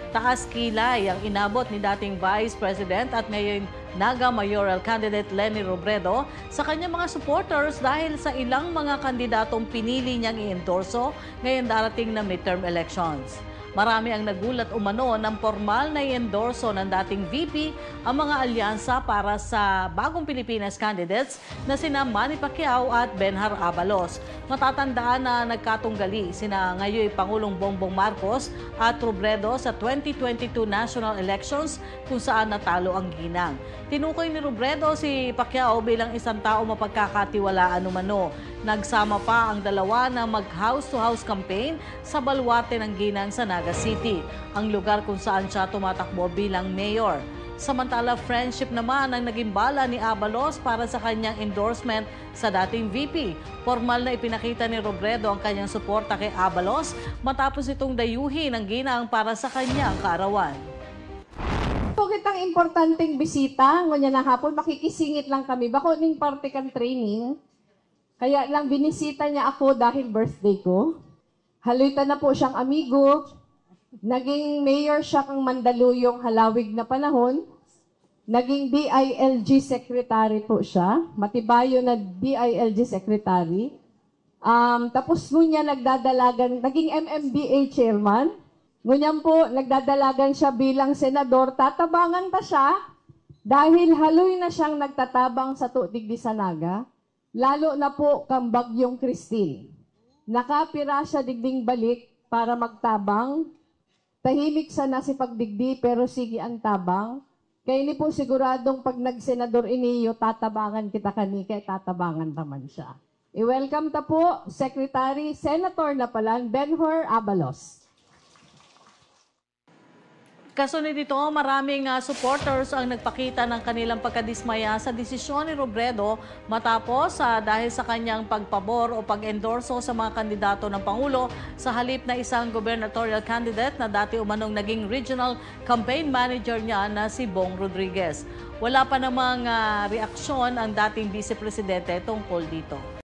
Taas kilay ang inabot ni dating Vice President at ngayon Naga Mayoral candidate Leni Robredo sa kanyang mga supporters dahil sa ilang mga kandidatong pinili niyang i-endorso ngayon darating na midterm elections. Marami ang nagulat umano ng formal na i-endorso ng dating VP ang mga alyansa para sa bagong Pilipinas candidates na sina Manny Pacquiao at Benhar Abalos. Matatandaan na nagkatunggali sina ngayon Pangulong Bongbong Marcos at Robredo sa 2022 national elections kung saan natalo ang ginang. Tinukoy ni Robredo si Pacquiao bilang isang tao mapagkakatiwalaan umano. Nagsama pa ang dalawa na mag-house-to-house campaign sa baluarte ng ginang sa Naga City, ang lugar kung saan siya tumatakbo bilang mayor. Samantala, friendship naman ang naging bala ni Abalos para sa kanyang endorsement sa dating VP. Formal na ipinakita ni Robredo ang kanyang suporta kay Abalos matapos itong dayuhin ng ginang para sa kanyang kaarawan. Kitang importanteng bisita, ngunya na hapon, makikisingit lang kami. Bako ning parte kan training, kaya lang binisita niya ako dahil birthday ko. Haluita na po siyang amigo. Naging mayor siya kang Mandaluyong halawig na panahon. Naging DILG secretary po siya. Matibayo na DILG secretary. Tapos ngunya nagdadalagan, naging MMDA chairman. Ngunyan po, nagdadalagan siya bilang senador, tatabangan ta siya dahil haloy na siyang nagtatabang sa tuig di Sanaga, lalo na po kang Bagyong Christine. Nakapira siya digding balik para magtabang, tahimik sa nasipagdigdi pero sige ang tabang, kaya ni po siguradong pag nagsenador iniyo, tatabangan kita kani, kaya tatabangan naman siya. I-welcome ta po, Secretary, Senator na pala, Benhar Abalos. Kasunod nito, maraming supporters ang nagpakita ng kanilang pagkadismaya sa desisyon ni Robredo matapos dahil sa kanyang pagpabor o pag-endorso sa mga kandidato ng Pangulo sa halip na isang gubernatorial candidate na dati umanong naging regional campaign manager niya na si Bong Rodriguez. Wala pa namang reaksyon ang dating Vice Presidente tungkol dito.